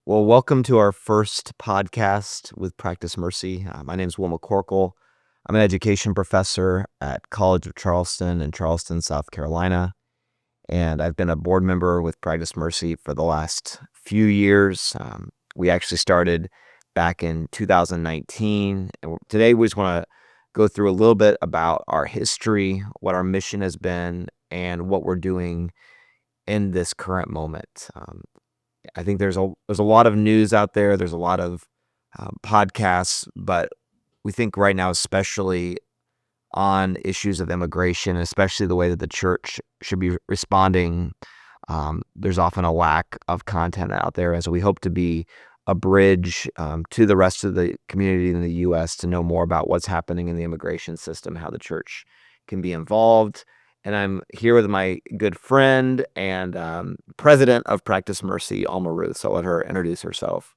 Well, welcome to our first podcast with Practice Mercy. My name is Will McCorkle. I'm an education professor at College of Charleston in Charleston, South Carolina. And I've been a board member with Practice Mercy for the last few years. We actually started back in 2019. And today we just want to go through a little bit about our history, what our mission has been, and what we're doing in this current moment. I think there's a lot of news out there. There's a lot of podcasts, but we think right now, especially on issues of immigration, especially the way that the church should be responding, there's often a lack of content out there. As we hope to be a bridge to the rest of the community in the U.S. to know more about what's happening in the immigration system, how the church can be involved. And I'm here with my good friend and president of Practice Mercy, Alma Ruth. So I'll let her introduce herself.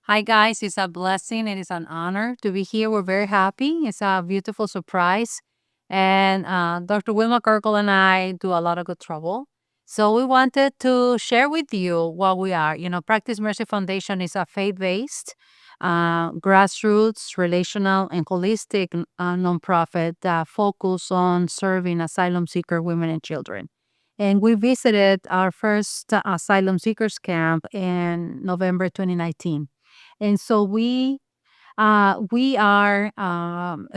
Hi, guys. It's a blessing. It is an honor to be here. We're very happy. It's a beautiful surprise. And Dr. Will McCorkle and I do a lot of good trouble. So we wanted to share with you what we are. Practice Mercy Foundation is a faith-based, grassroots, relational, and holistic nonprofit that focus on serving asylum seeker women and children. And we visited our first asylum seekers camp in November 2019. And so we are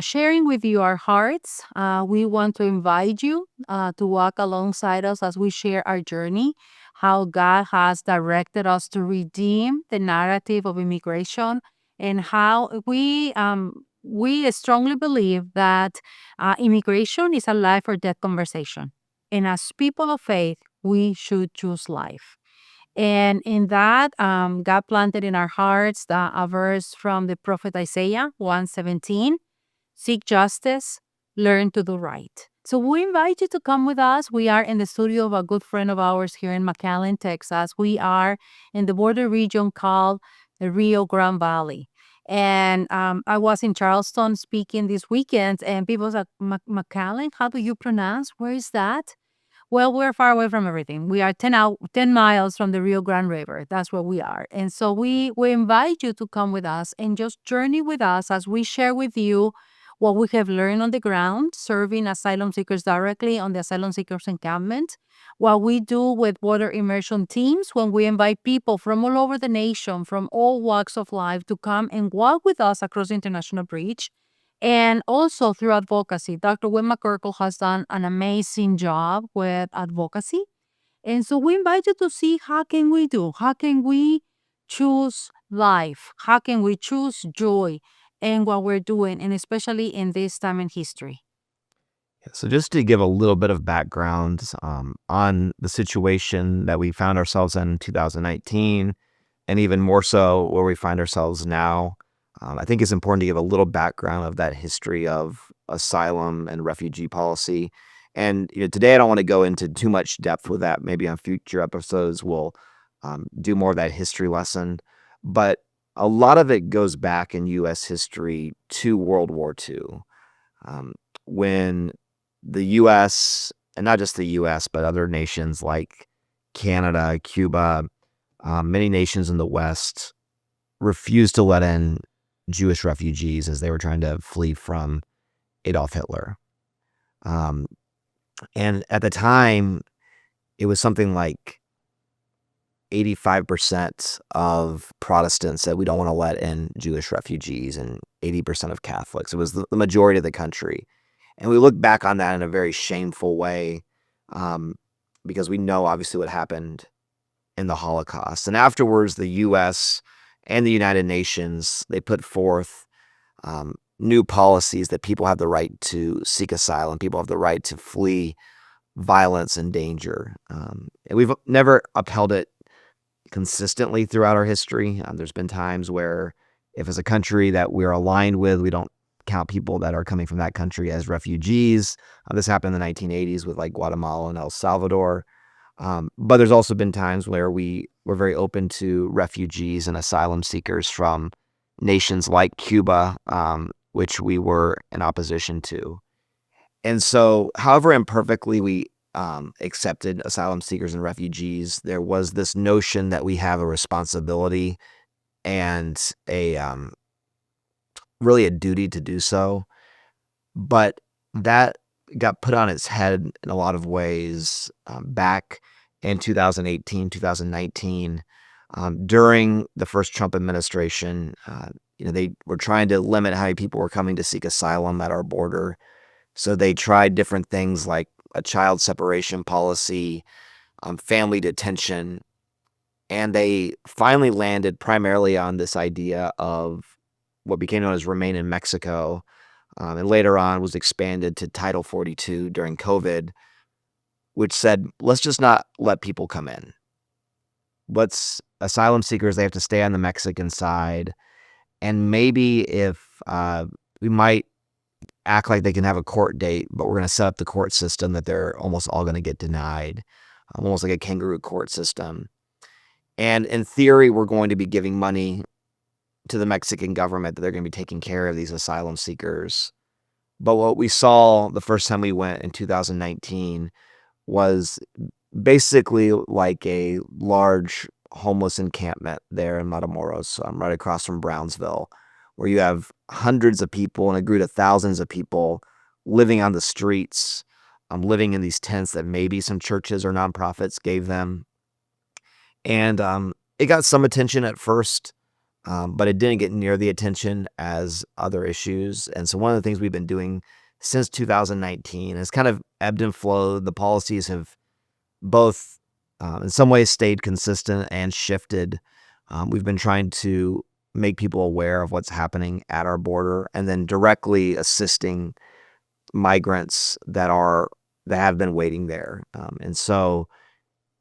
sharing with you our hearts. We want to invite you to walk alongside us as we share our journey, how God has directed us to redeem the narrative of immigration, and how we strongly believe that immigration is a life or death conversation. And as people of faith, we should choose life. And in that, God planted in our hearts a verse from the prophet Isaiah 1:17, seek justice, learn to do right. So we invite you to come with us. We are in the studio of a good friend of ours here in McAllen, Texas. We are in the border region called the Rio Grande Valley. And I was in Charleston speaking this weekend, and people said, McAllen, how do you pronounce? Where is that? Well, we're far away from everything. We are 10 miles from the Rio Grande River. That's where we are. And so we invite you to come with us and just journey with us as we share with you what we have learned on the ground, serving asylum seekers directly on the asylum seekers encampment, what we do with border immersion teams when we invite people from all over the nation, from all walks of life, to come and walk with us across the international bridge. And also through advocacy. Dr. Will McCorkle has done an amazing job with advocacy. And so we invite you to see how can we choose life? How can we choose joy in what we're doing, and especially in this time in history? So just to give a little bit of background on the situation that we found ourselves in 2019, and even more so where we find ourselves now, I think it's important to give a little background of that history of asylum and refugee policy. And today I don't want to go into too much depth with that. Maybe on future episodes we'll do more of that history lesson. But a lot of it goes back in U.S. history to World War II, when the U.S., and not just the U.S., but other nations like Canada, Cuba, many nations in the West refused to let in Jewish refugees as they were trying to flee from Adolf Hitler. And at the time, it was something like 85% of Protestants said we don't want to let in Jewish refugees, and 80% of Catholics. It was the majority of the country. And we look back on that in a very shameful way, because we know obviously what happened in the Holocaust. And afterwards, the U.S. and the United Nations, they put forth new policies that people have the right to seek asylum, people have the right to flee violence and danger. And we've never upheld it consistently throughout our history. There's been times where if it's a country that we're aligned with, we don't count people that are coming from that country as refugees. This happened in the 1980s with like Guatemala and El Salvador. But there's also been times where we were very open to refugees and asylum seekers from nations like Cuba, which we were in opposition to. And so, however imperfectly we accepted asylum seekers and refugees, there was this notion that we have a responsibility and a really a duty to do so. But that got put on its head in a lot of ways back in 2018, 2019, during the first Trump administration. They were trying to limit how many people were coming to seek asylum at our border. So they tried different things like a child separation policy, family detention, and they finally landed primarily on this idea of what became known as Remain in Mexico, and later on was expanded to Title 42 during COVID, which said, let's just not let people come in. Asylum seekers, they have to stay on the Mexican side. And maybe if we might act like they can have a court date, but we're going to set up the court system that they're almost all going to get denied, almost like a kangaroo court system. And in theory, we're going to be giving money to the Mexican government that they're going to be taking care of these asylum seekers. But what we saw the first time we went in 2019 was basically like a large homeless encampment there in Matamoros, right across from Brownsville, where you have hundreds of people and it grew to thousands of people living on the streets, living in these tents that maybe some churches or nonprofits gave them. And it got some attention at first, but it didn't get near the attention as other issues. And so one of the things we've been doing since 2019 has kind of ebbed and flowed. The policies have both, in some ways, stayed consistent and shifted. We've been trying to make people aware of what's happening at our border and then directly assisting migrants that have been waiting there. And so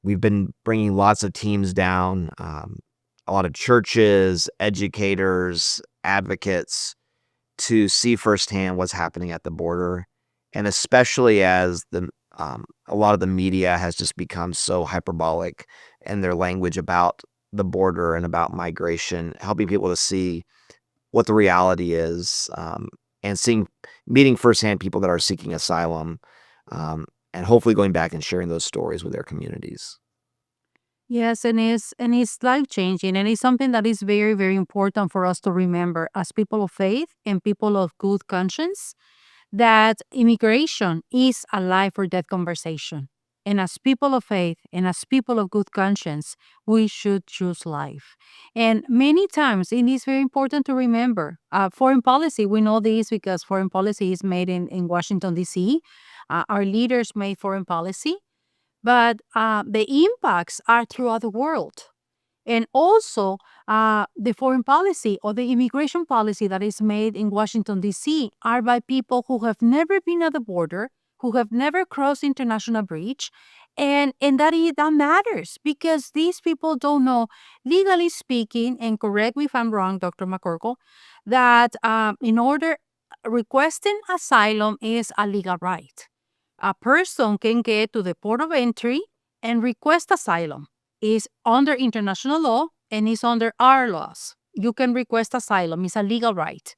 we've been bringing lots of teams down, a lot of churches, educators, advocates, to see firsthand what's happening at the border. And especially as a lot of the media has just become so hyperbolic in their language about the border and about migration, helping people to see what the reality is, and meeting firsthand people that are seeking asylum, and hopefully going back and sharing those stories with their communities. Yes, and it's life changing, and it's something that is very, very important for us to remember as people of faith and people of good conscience, that immigration is a life or death conversation. And as people of faith and as people of good conscience, we should choose life. And many times it is very important to remember foreign policy. We know this because foreign policy is made in Washington, D.C. Our leaders made foreign policy, but the impacts are throughout the world. And also, the foreign policy or the immigration policy that is made in Washington, D.C., are by people who have never been at the border, who have never crossed international breach. And that matters because these people don't know, legally speaking, and correct me if I'm wrong, Dr. McCorkle, that in order requesting asylum is a legal right. A person can get to the port of entry and request asylum. Is under international law and is under our laws. You can request asylum. It's a legal right.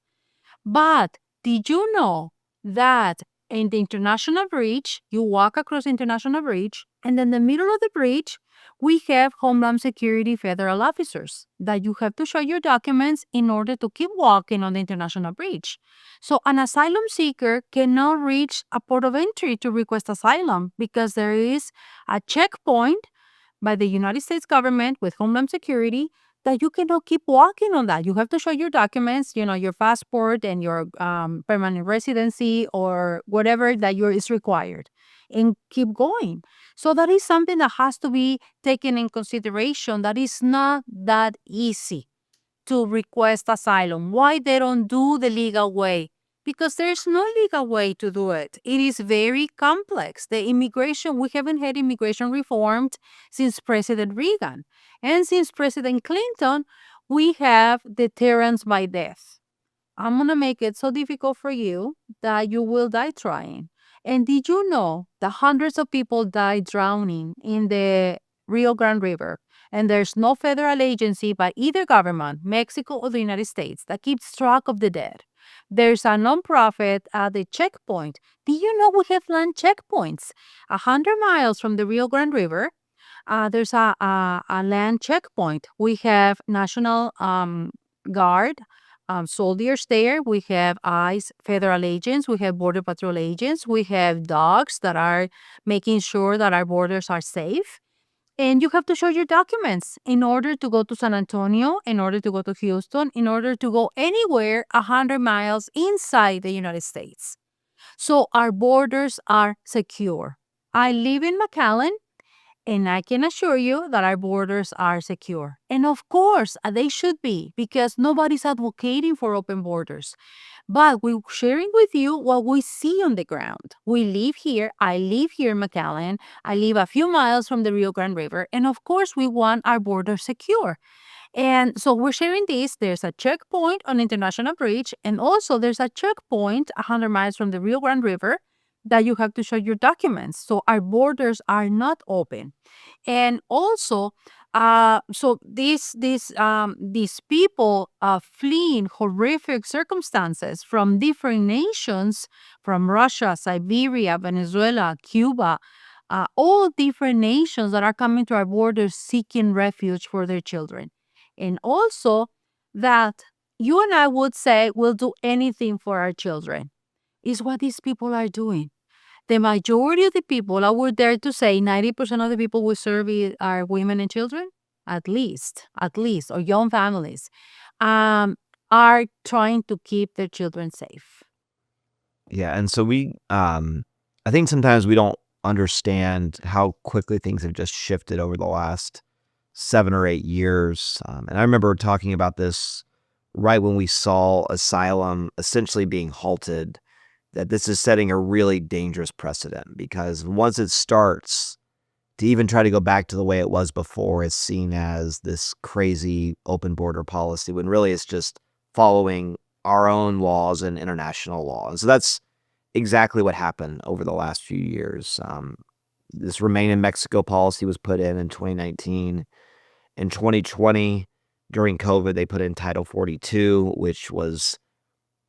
But did you know that in the international bridge, you walk across international bridge, and in the middle of the bridge, we have Homeland Security federal officers that you have to show your documents in order to keep walking on the international bridge. So an asylum seeker cannot reach a port of entry to request asylum because there is a checkpoint by the United States government with Homeland Security that you cannot keep walking on that. You have to show your documents, your passport and your permanent residency or whatever that is required, and keep going. So that is something that has to be taken in consideration. That is not that easy to request asylum. Why they don't do the legal way? Because there's no legal way to do it. It is very complex. We haven't had immigration reformed since President Reagan. And since President Clinton, we have deterrence by death. I'm going to make it so difficult for you that you will die trying. And did you know that hundreds of people died drowning in the Rio Grande River? And there's no federal agency by either government, Mexico or the United States, that keeps track of the dead. There's a nonprofit at the checkpoint. Do you know we have land checkpoints 100 miles from the Rio Grande River? there's a land checkpoint. We have National Guard soldiers there. We have ICE federal agents. We have Border Patrol agents. We have dogs that are making sure that our borders are safe. And you have to show your documents in order to go to San Antonio, in order to go to Houston, in order to go anywhere 100 miles inside the United States. So our borders are secure. I live in McAllen, and I can assure you that our borders are secure. And of course, they should be, because nobody's advocating for open borders. But we're sharing with you what we see on the ground. We live here. I live here in McAllen. I live a few miles from the Rio Grande River. And of course, we want our border secure. And so we're sharing this. There's a checkpoint on International Bridge, and also there's a checkpoint 100 miles from the Rio Grande River that you have to show your documents. So our borders are not open. And also, so these people fleeing horrific circumstances from different nations, from Russia, Siberia, Venezuela, Cuba, all different nations that are coming to our borders seeking refuge for their children. And also that you and I would say we'll do anything for our children is what these people are doing. The majority of the people, I would dare to say 90% of the people we serve are women and children, at least, or young families, are trying to keep their children safe. Yeah, and so I think sometimes we don't understand how quickly things have just shifted over the last 7 or 8 years. And I remember talking about this right when we saw asylum essentially being halted, that this is setting a really dangerous precedent, because once it starts, to even try to go back to the way it was before is seen as this crazy open border policy, when really it's just following our own laws and international law. And so that's exactly what happened over the last few years. This Remain in Mexico policy was put in 2019. In 2020, during COVID, they put in Title 42, which was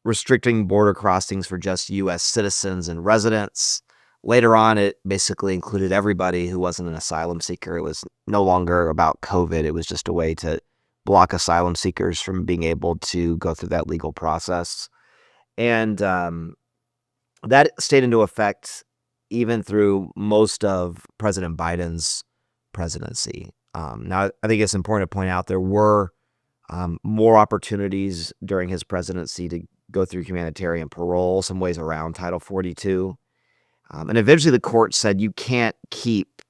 restricting border crossings for just U.S. citizens and residents. Later on, it basically included everybody who wasn't an asylum seeker. It was no longer about COVID. It was just a way to block asylum seekers from being able to go through that legal process. And that stayed into effect even through most of President Biden's presidency. Now, I think it's important to point out there were more opportunities during his presidency to go through humanitarian parole, some ways around Title 42. And eventually the court said you can't keep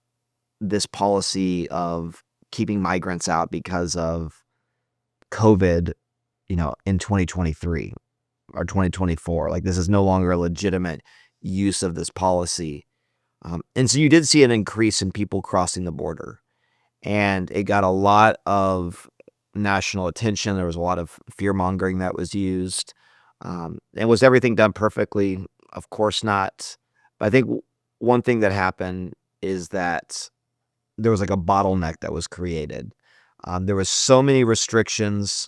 this policy of keeping migrants out because of COVID, in 2023 or 2024. Like, this is no longer a legitimate use of this policy. And so you did see an increase in people crossing the border, and it got a lot of national attention. There was a lot of fear mongering that was used. And was everything done perfectly? Of course not. But I think one thing that happened is that there was like a bottleneck that was created. There was so many restrictions,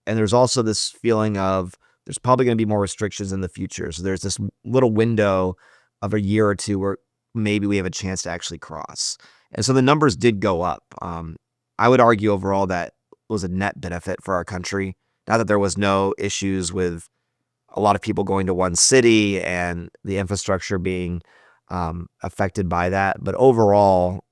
and there's also this feeling of there's probably going to be more restrictions in the future. So there's this little window of a year or two where maybe we have a chance to actually cross. And so the numbers did go up. I would argue overall that was a net benefit for our country. Not that there was no issues with a lot of people going to one city and the infrastructure being affected by that. But overall,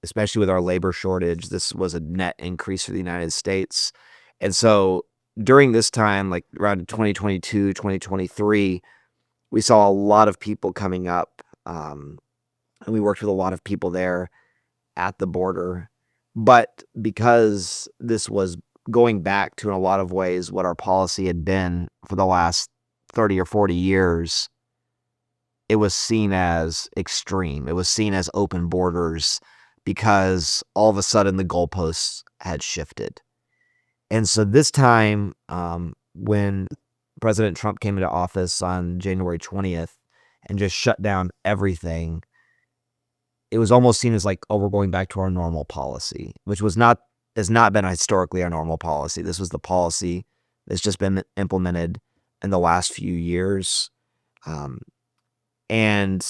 especially with our labor shortage, this was a net increase for the United States. And so during this time, like around 2022, 2023, we saw a lot of people coming up, and we worked with a lot of people there at the border. But because this was going back to, in a lot of ways, what our policy had been for the last 30 or 40 years, it was seen as extreme. It was seen as open borders because all of a sudden the goalposts had shifted. And so this time, when President Trump came into office on January 20th and just shut down everything, it was almost seen as like, oh, we're going back to our normal policy, which has not been historically our normal policy. This was the policy that's just been implemented in the last few years. And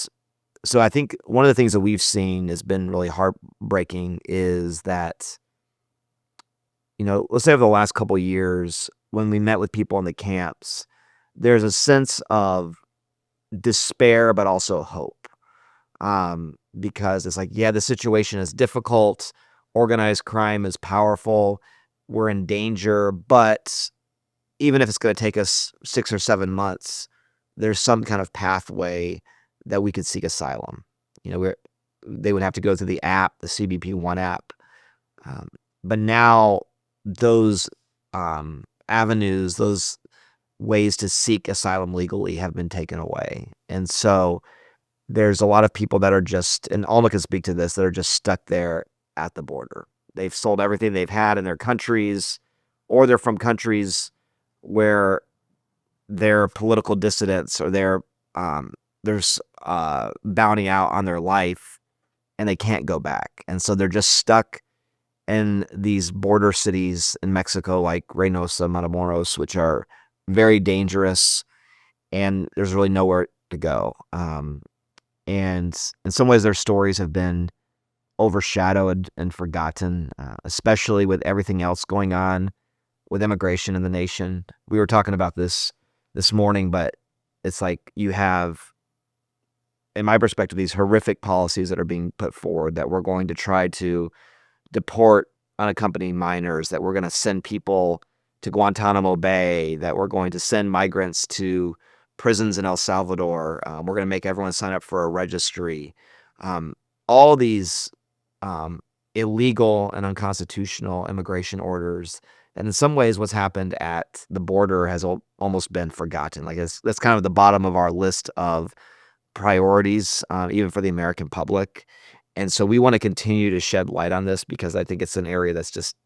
So I think one of the things that we've seen has been really heartbreaking is that, let's say over the last couple of years, when we met with people in the camps, there's a sense of despair, but also hope. Because it's like, yeah, the situation is difficult. Organized crime is powerful. We're in danger, but even if it's going to take us 6 or 7 months, there's some kind of pathway that we could seek asylum. They would have to go through the app, the CBP One app. But now those avenues, those ways to seek asylum legally have been taken away. And so there's a lot of people that are just, and Alma can speak to this, that are just stuck there at the border. They've sold everything they've had in their countries, or they're from countries where they're political dissidents or there's bounty out on their life and they can't go back. And so they're just stuck in these border cities in Mexico like Reynosa, Matamoros, which are very dangerous, and there's really nowhere to go. And in some ways, their stories have been overshadowed and forgotten, especially with everything else going on with immigration in the nation. We were talking about this morning, but it's like you have, in my perspective, these horrific policies that are being put forward that we're going to try to deport unaccompanied minors, that we're going to send people to Guantanamo Bay, that we're going to send migrants to prisons in El Salvador. We're going to make everyone sign up for a registry. All these illegal and unconstitutional immigration orders. And in some ways, what's happened at the border has almost been forgotten. Like that's kind of the bottom of our list of priorities, even for the American public. And so we want to continue to shed light on this because I think it's an area that's just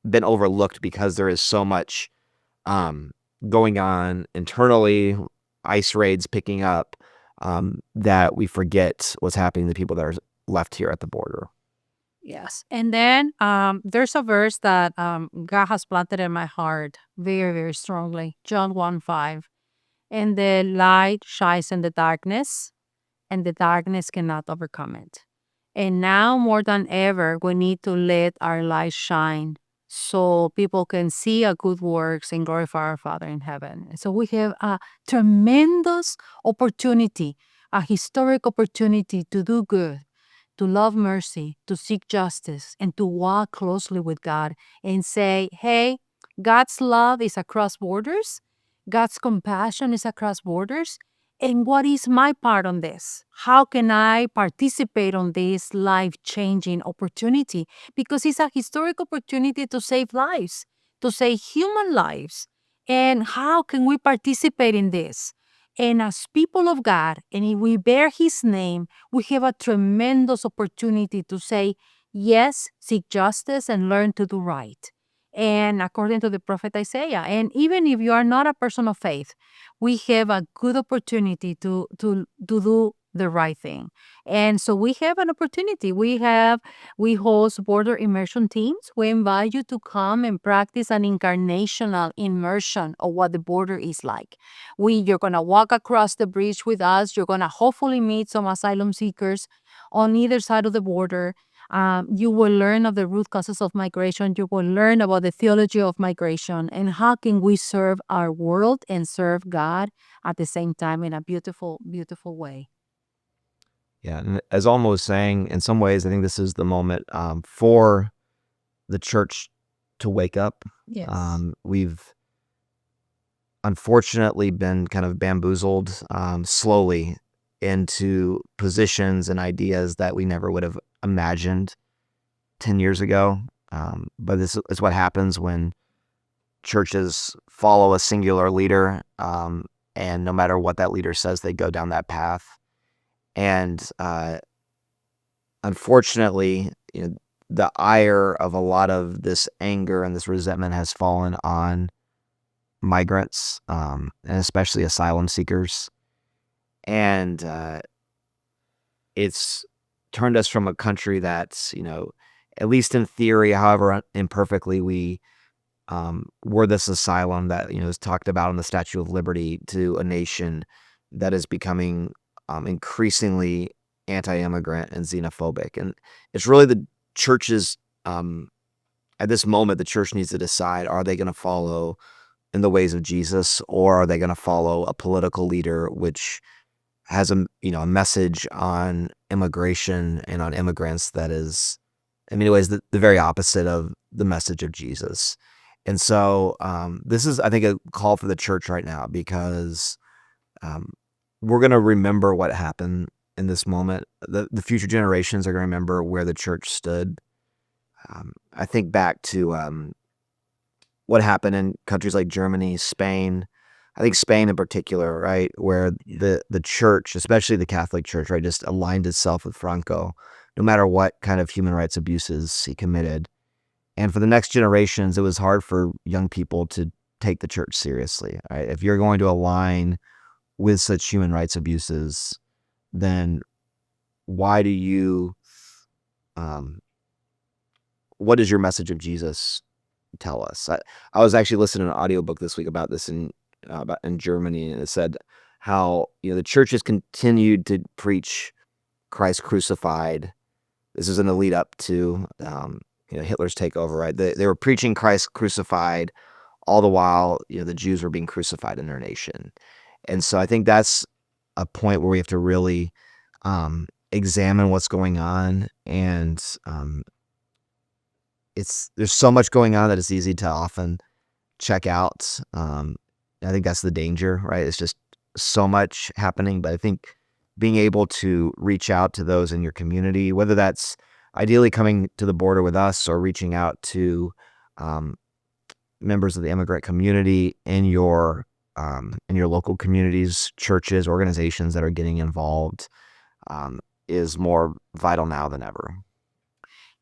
been overlooked because there is so much going on internally, ICE raids picking up, that we forget what's happening to people that are left here at the border. Yes. And then there's a verse that God has planted in my heart very, very strongly. John 1:5. And the light shines in the darkness, and the darkness cannot overcome it. And now more than ever, we need to let our light shine so people can see our good works and glorify our Father in heaven. And so we have a tremendous opportunity, a historic opportunity to do good, to love mercy, to seek justice, and to walk closely with God and say, hey, God's love is across borders. God's compassion is across borders. And what is my part on this? How can I participate on this life-changing opportunity? Because it's a historic opportunity to save lives, to save human lives. And how can we participate in this? And as people of God, and if we bear His name, we have a tremendous opportunity to say, yes, seek justice and learn to do right. And according to the prophet Isaiah, and even if you are not a person of faith, we have a good opportunity to do the right thing. And so we have an opportunity. We host border immersion teams. We invite you to come and practice an incarnational immersion of what the border is like. You're gonna walk across the bridge with us. You're gonna hopefully meet some asylum seekers on either side of the border. You will learn of the root causes of migration. You will learn about the theology of migration and how can we serve our world and serve God at the same time in a beautiful, beautiful way. Yeah, and as Alma was saying, in some ways, I think this is the moment for the church to wake up. Yes. We've unfortunately been kind of bamboozled slowly into positions and ideas that we never would have imagined 10 years ago. But this is what happens when churches follow a singular leader, and no matter what that leader says, they go down that path. And unfortunately, the ire of a lot of this anger and this resentment has fallen on migrants, and especially asylum seekers. And it's turned us from a country that's, at least in theory, however imperfectly, we were this asylum that, is talked about in the Statue of Liberty, to a nation that is becoming increasingly anti-immigrant and xenophobic. And it's really the church's, at this moment, the church needs to decide, are they going to follow in the ways of Jesus, or are they going to follow a political leader which has a message on immigration and on immigrants that is, in many ways, the very opposite of the message of Jesus. And so this is, I think, a call for the church right now, because we're going to remember what happened in this moment. The future generations are going to remember where the church stood. I think back to what happened in countries like Germany, Spain. I think Spain in particular, right, where the church, especially the Catholic Church, right, just aligned itself with Franco, no matter what kind of human rights abuses he committed. And for the next generations, it was hard for young people to take the church seriously. Right? If you're going to align with such human rights abuses, then why do you, what does your message of Jesus tell us? I was actually listening to an audiobook this week about this in Germany, and it said how the church has continued to preach Christ crucified. This is in the lead up to Hitler's takeover, right? They were preaching Christ crucified all the while the Jews were being crucified in their nation. And so I think that's a point where we have to really examine what's going on. And there's so much going on that it's easy to often check out. I think that's the danger, right? It's just so much happening. But I think being able to reach out to those in your community, whether that's ideally coming to the border with us or reaching out to members of the immigrant community in your local communities, churches, organizations that are getting involved, is more vital now than ever.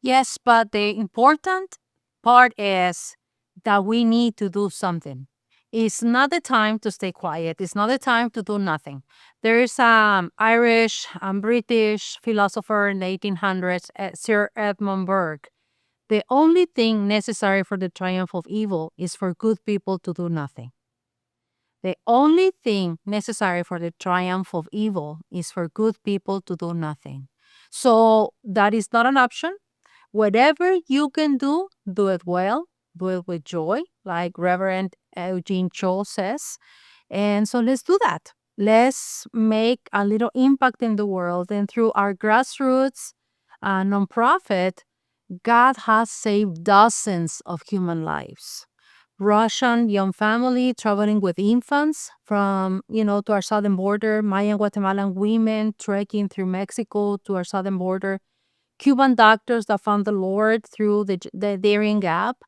Yes, but the important part is that we need to do something. It's not the time to stay quiet. It's not the time to do nothing. There is an Irish and British philosopher in the 1800s, Sir Edmund Burke. The only thing necessary for the triumph of evil is for good people to do nothing. The only thing necessary for the triumph of evil is for good people to do nothing. So that is not an option. Whatever you can do it well, do it with joy, like Reverend Eugene Cho says. And so let's do that. Let's make a little impact in the world. And through our grassroots nonprofit, God has saved dozens of human lives. Russian young family traveling with infants from, to our southern border, Mayan Guatemalan women trekking through Mexico to our southern border, Cuban doctors that found the Lord through the Darien Gap.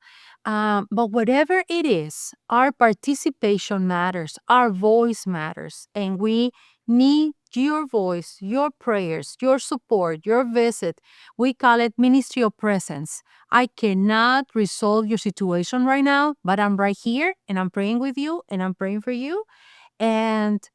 But whatever it is, our participation matters, our voice matters, and we need your voice, your prayers, your support, your visit. We call it ministry of presence. I cannot resolve your situation right now, but I'm right here and I'm praying with you and I'm praying for you. And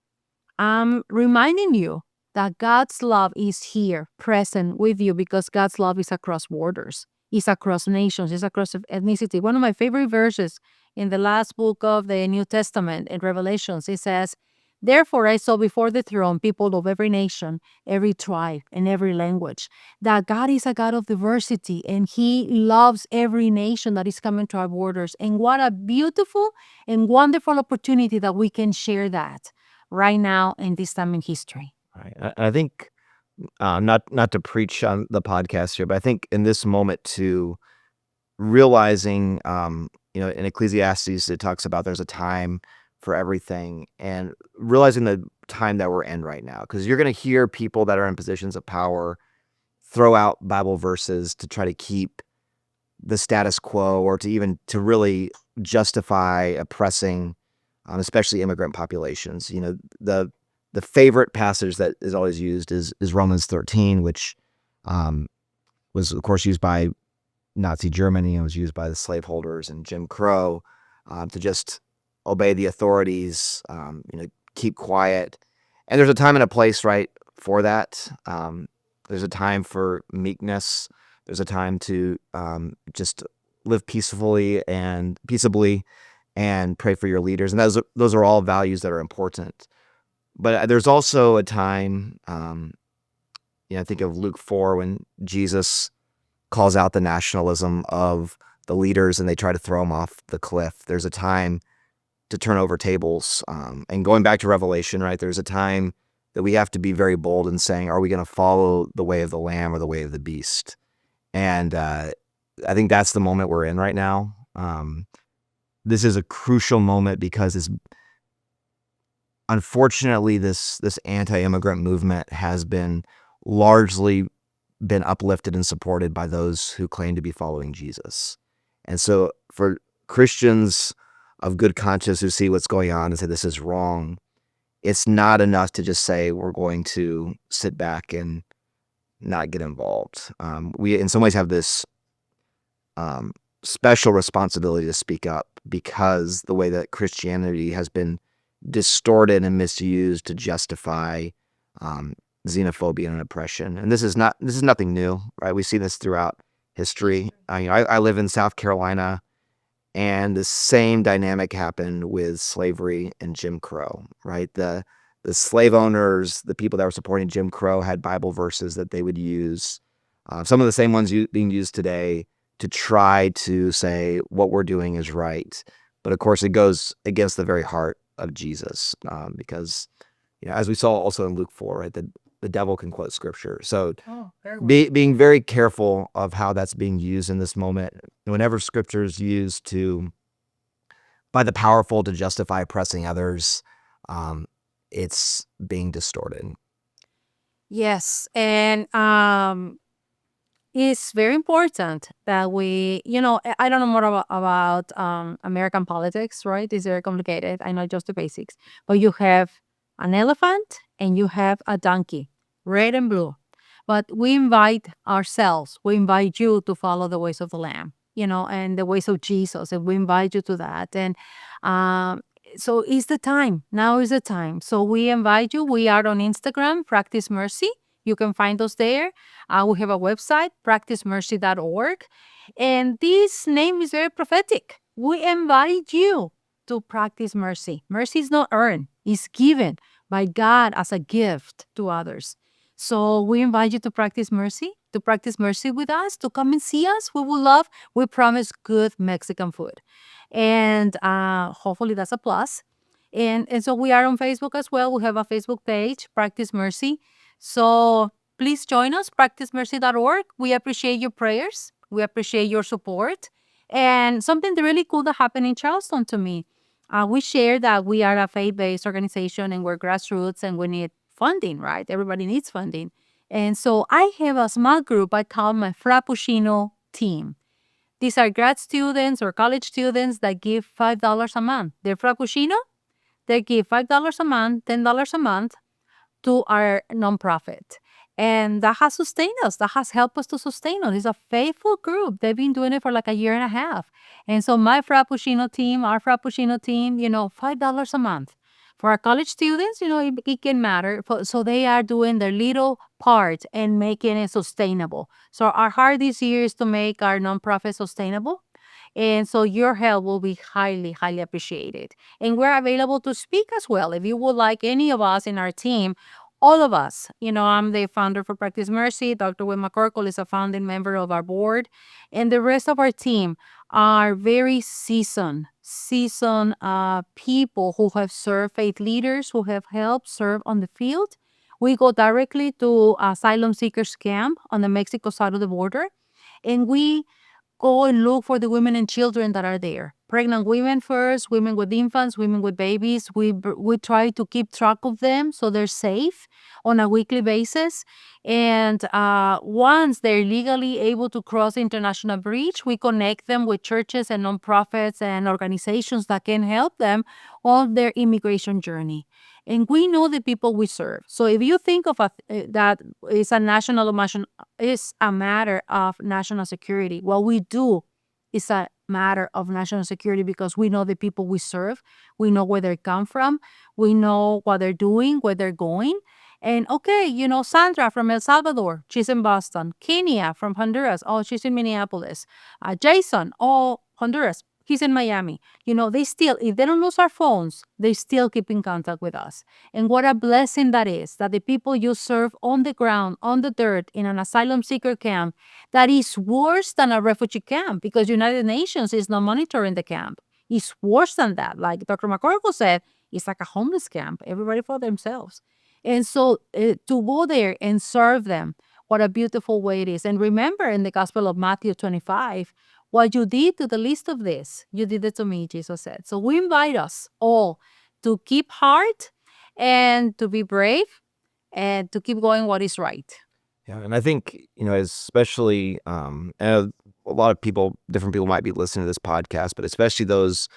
I'm reminding you that God's love is here, present with you, because God's love is across borders, it's across nations, it's across ethnicity. One of my favorite verses in the last book of the New Testament, in Revelations, it says, "Therefore I saw before the throne people of every nation, every tribe, and every language." That God is a God of diversity, and He loves every nation that is coming to our borders. And what a beautiful and wonderful opportunity that we can share that right now in this time in history. Right. I think not to preach on the podcast here, but I think in this moment too, realizing in Ecclesiastes it talks about there's a time for everything, and realizing the time that we're in right now, because you're going to hear people that are in positions of power throw out Bible verses to try to keep the status quo, or to really justify oppressing especially immigrant populations. The favorite passage that is always used is Romans 13, which was, of course, used by Nazi Germany and was used by the slaveholders and Jim Crow to just obey the authorities, keep quiet. And there's a time and a place, right, for that. There's a time for meekness. There's a time to just live peacefully and peaceably and pray for your leaders. And those are all values that are important. But there's also a time I think of Luke 4 when Jesus calls out the nationalism of the leaders and they try to throw him off the cliff. There's a time to turn over tables. And going back to Revelation, right, there's a time that we have to be very bold in saying, are we going to follow the way of the Lamb or the way of the beast? And I think that's the moment we're in right now. This is a crucial moment because unfortunately, this anti-immigrant movement has been largely been uplifted and supported by those who claim to be following Jesus. And so for Christians of good conscience who see what's going on and say this is wrong, it's not enough to just say we're going to sit back and not get involved. We, in some ways, have this special responsibility to speak up because the way that Christianity has been distorted and misused to justify xenophobia and oppression. And this is nothing new, right? We see this throughout history. I live in South Carolina, and the same dynamic happened with slavery and Jim Crow, right? The slave owners, the people that were supporting Jim Crow had Bible verses that they would use, some of the same ones being used today to try to say what we're doing is right. But of course, it goes against the very heart of Jesus because, as we saw also in Luke 4, right, the devil can quote scripture. So being very careful of how that's being used in this moment. Whenever scripture is used by the powerful to justify oppressing others, it's being distorted. Yes, and it's very important that we, I don't know more about American politics, right? It's very complicated. I know just the basics. But you have an elephant and you have a donkey, red and blue. But we invite ourselves, we invite you to follow the ways of the Lamb, and the ways of Jesus. And we invite you to that. And so it's the time. Now is the time. So we invite you. We are on Instagram, Practice Mercy. You can find us there. We have a website, practicemercy.org. And this name is very prophetic. We invite you to practice mercy. Mercy is not earned, it's given by God as a gift to others. So we invite you to practice mercy with us, to come and see us. We promise good Mexican food. And hopefully that's a plus. And so we are on Facebook as well. We have a Facebook page, Practice Mercy. So please join us, practicemercy.org. We appreciate your prayers. We appreciate your support. And something really cool that happened in Charleston to me. We share that we are a faith-based organization and we're grassroots and we need funding, right? Everybody needs funding. And so I have a small group I call my Frappuccino team. These are grad students or college students that give $5 a month. They're Frappuccino. They give $5 a month, $10 a month to our nonprofit. And that has sustained us. That has helped us to sustain us. It's a faithful group. They've been doing it for like a year and a half. And so our Frappuccino team, $5 a month. For our college students, it can matter. So they are doing their little part and making it sustainable. So our heart this year is to make our nonprofit sustainable. And so your help will be highly, highly appreciated. And we're available to speak as well. If you would like any of us in our team, all of us, I'm the founder for Practice Mercy. Dr. McCorkle is a founding member of our board. And the rest of our team are very seasoned people who have served, faith leaders who have helped serve on the field. We go directly to asylum seekers camp on the Mexico side of the border. And we go and look for the women and children that are there. Pregnant women first, women with infants, women with babies. We try to keep track of them so they're safe on a weekly basis. And once they're legally able to cross international bridge, we connect them with churches and nonprofits and organizations that can help them on their immigration journey. And we know the people we serve. So if you think of that is a matter of national security, what we do is a matter of national security because we know the people we serve. We know where they come from. We know what they're doing, where they're going. And Sandra from El Salvador, she's in Boston. Kenya from Honduras, she's in Minneapolis. Jason, Honduras. He's in Miami. They still, if they don't lose our phones, they still keep in contact with us. And what a blessing that is, that the people you serve on the ground, on the dirt, in an asylum seeker camp, that is worse than a refugee camp, because United Nations is not monitoring the camp. It's worse than that. Like Dr. McCorkle said, it's like a homeless camp, everybody for themselves. And so to go there and serve them, what a beautiful way it is. And remember in the Gospel of Matthew 25, what you did to the least of this, you did it to me, Jesus said. So we invite us all to keep heart and to be brave and to keep going what is right. Yeah, and I think, especially, and a lot of people, different people might be listening to this podcast, but especially those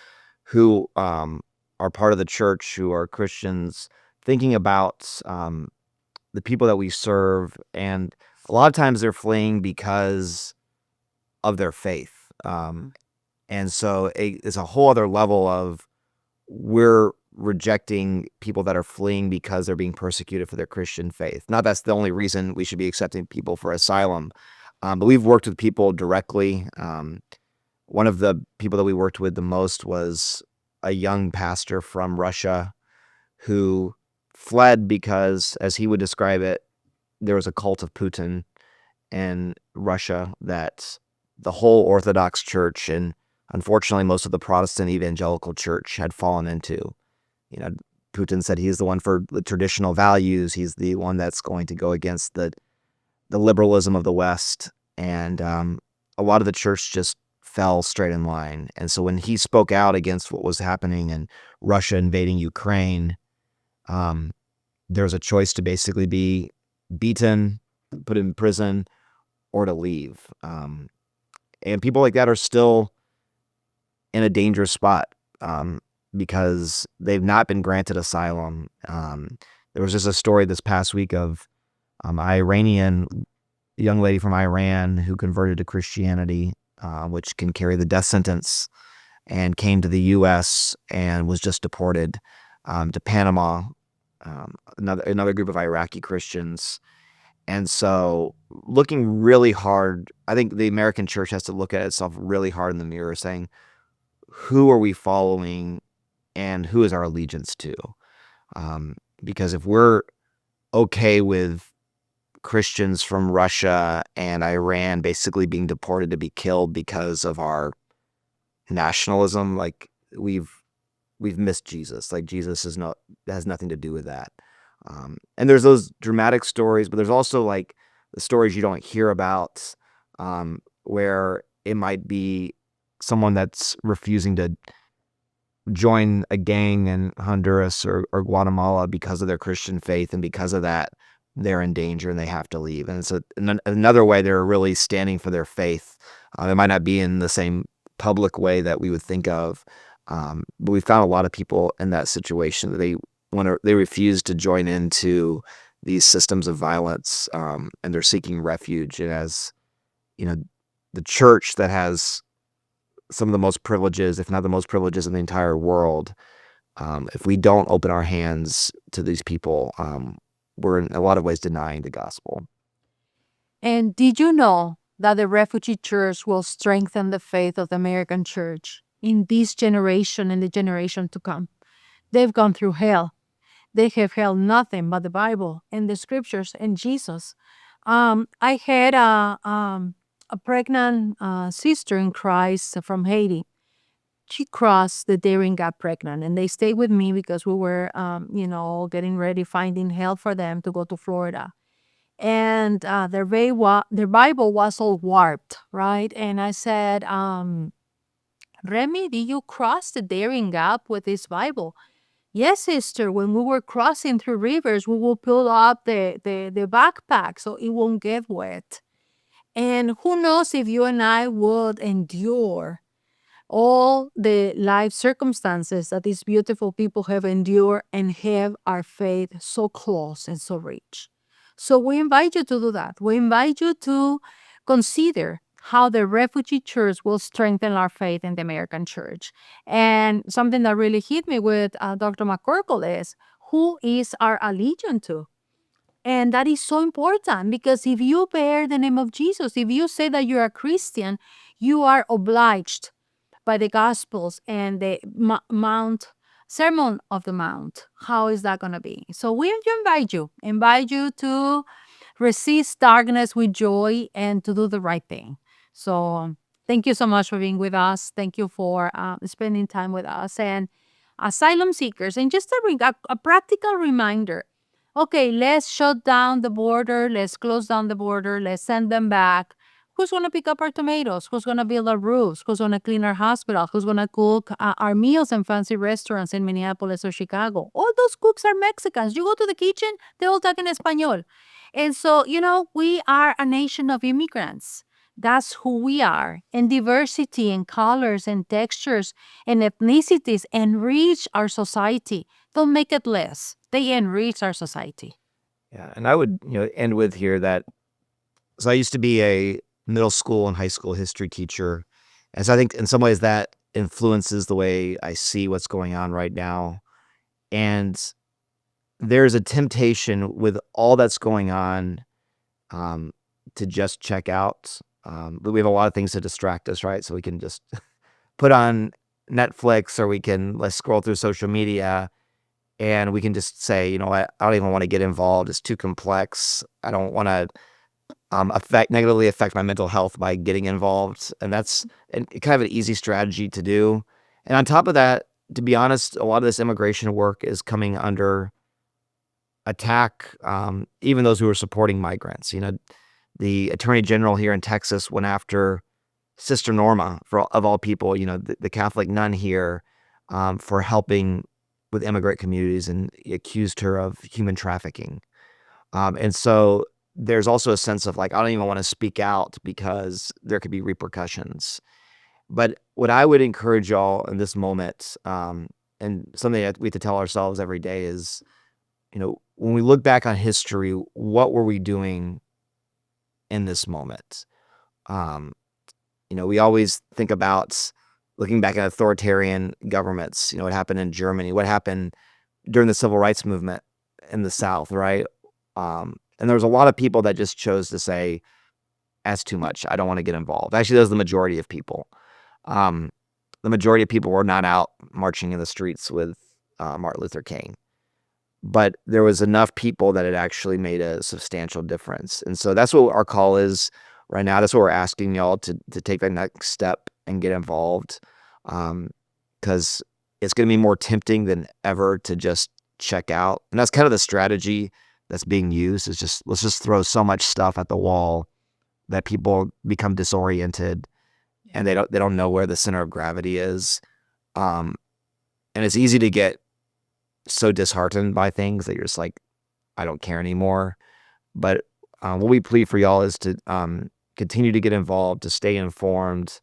who are part of the church, who are Christians, thinking about the people that we serve, and a lot of times they're fleeing because of their faith. And so it's a whole other level of, we're rejecting people that are fleeing because they're being persecuted for their Christian faith. Not that's the only reason we should be accepting people for asylum, but we've worked with people directly. One of the people that we worked with the most was a young pastor from Russia who fled because, as he would describe it, there was a cult of Putin in Russia that the whole Orthodox Church and unfortunately most of the Protestant evangelical church had fallen into. Putin said he's the one for the traditional values. He's the one that's going to go against the liberalism of the West. And a lot of the church just fell straight in line. And so when he spoke out against what was happening in Russia invading Ukraine, there was a choice to basically be beaten, put in prison, or to leave. And people like that are still in a dangerous spot because they've not been granted asylum. There was just a story this past week of Iranian young lady from Iran who converted to Christianity, which can carry the death sentence, and came to the U.S. and was just deported to Panama. Another group of Iraqi Christians. And so looking really hard, I think the American church has to look at itself really hard in the mirror, saying, who are we following and who is our allegiance to? Because if we're okay with Christians from Russia and Iran basically being deported to be killed because of our nationalism, like we've missed Jesus. Like Jesus has nothing to do with that. And there's those dramatic stories, but there's also like the stories you don't hear about, where it might be someone that's refusing to join a gang in Honduras or Guatemala because of their Christian faith, and because of that, they're in danger and they have to leave. And it's another way they're really standing for their faith. It might not be in the same public way that we would think of, but we found a lot of people in that situation. They refuse to join into these systems of violence, and they're seeking refuge. And as the church that has some of the most privileges, if not the most privileges in the entire world, if we don't open our hands to these people, we're in a lot of ways denying the gospel. And did you know that the refugee church will strengthen the faith of the American church in this generation and the generation to come? They've gone through hell. They have held nothing but the Bible and the scriptures and Jesus. I had a pregnant sister in Christ from Haiti. She crossed the Daring Gap pregnant, and they stayed with me because we were, getting ready, finding help for them to go to Florida. And their Bible was all warped, right? And I said, Remy, did you cross the Daring Gap with this Bible? Yes, sister, when we were crossing through rivers, we will pull up the backpack so it won't get wet. And who knows if you and I would endure all the life circumstances that these beautiful people have endured and have our faith so close and so rich. So we invite you to do that. We invite you to consider how the refugee church will strengthen our faith in the American church. And something that really hit me with Dr. McCorkle is, who is our allegiance to? And that is so important, because if you bear the name of Jesus, if you say that you're a Christian, you are obliged by the Gospels and the Mount Sermon of the Mount. How is that going to be? So we invite you to resist darkness with joy and to do the right thing. So thank you so much for being with us. Thank you for spending time with us. And asylum seekers, and just a practical reminder. Okay, let's shut down the border. Let's close down the border. Let's send them back. Who's going to pick up our tomatoes? Who's going to build our roofs? Who's going to clean our hospital? Who's going to cook our meals in fancy restaurants in Minneapolis or Chicago? All those cooks are Mexicans. You go to the kitchen, they all talk in Espanol. And so, we are a nation of immigrants. That's who we are. And diversity and colors and textures and ethnicities enrich our society. Don't make it less. They enrich our society. Yeah, and I would end with here that so I used to be a middle school and high school history teacher, and so I think in some ways that influences the way I see what's going on right now. And there's a temptation with all that's going on to just check out. But we have a lot of things to distract us, right? So we can just put on Netflix, or let's scroll through social media, and we can just say, you know what, I don't even want to get involved. It's too complex. I don't want to negatively affect my mental health by getting involved. And that's kind of an easy strategy to do. And on top of that, to be honest, a lot of this immigration work is coming under attack, even those who are supporting migrants. The attorney general here in Texas went after Sister Norma, of all people, the Catholic nun here, for helping with immigrant communities, and accused her of human trafficking. And so there's also a sense of like, I don't even want to speak out because there could be repercussions. But what I would encourage y'all in this moment, and something that we have to tell ourselves every day is, when we look back on history, what were we doing in this moment? We always think about looking back at authoritarian governments, what happened in Germany, what happened during the civil rights movement in the South, right? And there was a lot of people that just chose to say, that's too much. I don't want to get involved. Actually, that was the majority of people. The majority of people were not out marching in the streets with Martin Luther King. But there was enough people that it actually made a substantial difference. And so that's what our call is right now. That's what we're asking y'all to take that next step and get involved. Because it's going to be more tempting than ever to just check out. And that's kind of the strategy that's being used, is let's just throw so much stuff at the wall that people become disoriented, and they don't know where the center of gravity is. And it's easy to get so disheartened by things that you're just like, I don't care anymore. But what we plead for y'all is to continue to get involved, to stay informed,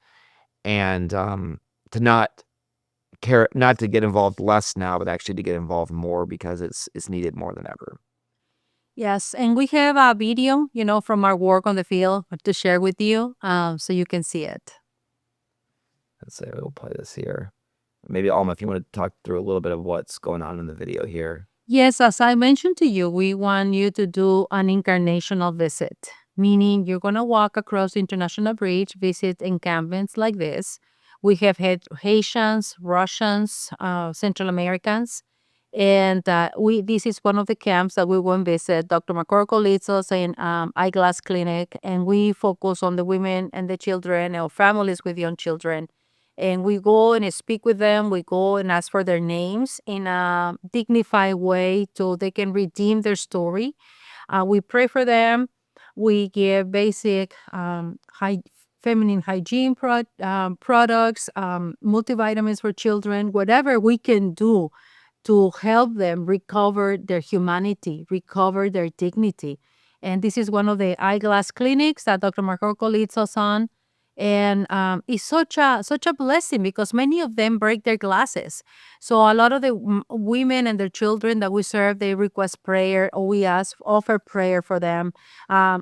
and to not to get involved less now, but actually to get involved more, because it's needed more than ever. Yes, and we have a video, from our work on the field to share with you, so you can see it. Let's say we'll play this here. Maybe Alma, if you want to talk through a little bit of what's going on in the video here. Yes, as I mentioned to you, we want you to do an incarnational visit, meaning you're going to walk across the International Bridge, visit encampments like this. We have had Haitians, Russians, Central Americans, and this is one of the camps that we will visit. Dr. McCorkle leads us in eyeglass clinic, and we focus on the women and the children, or families with young children. And we go and speak with them. We go and ask for their names in a dignified way so they can redeem their story. We pray for them. We give basic feminine hygiene products, multivitamins for children, whatever we can do to help them recover their humanity, recover their dignity. And this is one of the eyeglass clinics that Dr. McCorkle leads us on. And it's such a blessing, because many of them break their glasses. So a lot of the women and their children that we serve, they request prayer, or we offer prayer for them.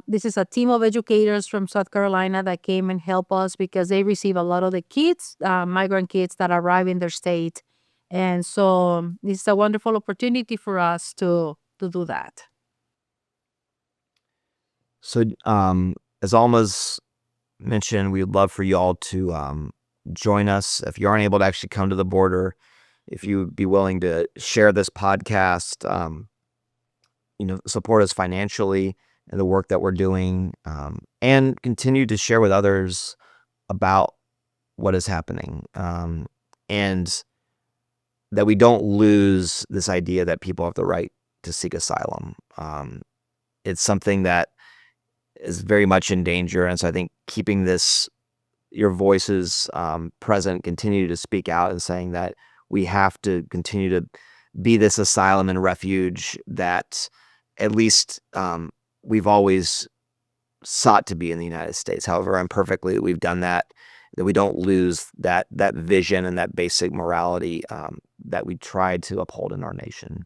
This is a team of educators from South Carolina that came and help us, because they receive a lot of the kids, migrant kids that arrive in their state. And so this is a wonderful opportunity for us to do that. So as Alma's mentioned, we'd love for y'all to join us. If you aren't able to actually come to the border, if you would be willing to share this podcast, support us financially in the work that we're doing, and continue to share with others about what is happening, and that we don't lose this idea that people have the right to seek asylum. It's something that is very much in danger, and so I think keeping your voices present, continue to speak out and saying that we have to continue to be this asylum and refuge that at least we've always sought to be in the United States. However imperfectly we've done that we don't lose that vision and that basic morality that we tried to uphold in our nation.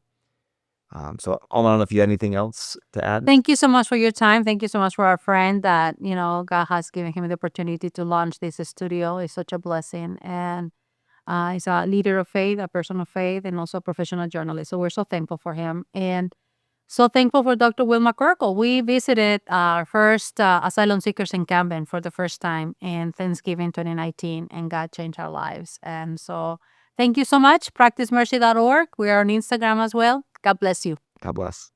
So Alma, I don't know if you had anything else to add. Thank you so much for your time. Thank you so much for our friend that, God has given him the opportunity to launch this studio. It's such a blessing. And he's a leader of faith, a person of faith, and also a professional journalist. So we're so thankful for him. And so thankful for Dr. Will McCorkle. We visited our first asylum seekers encampment for the first time in Thanksgiving 2019, and God changed our lives. And so thank you so much. PracticeMercy.org. We are on Instagram as well. God bless you. God bless.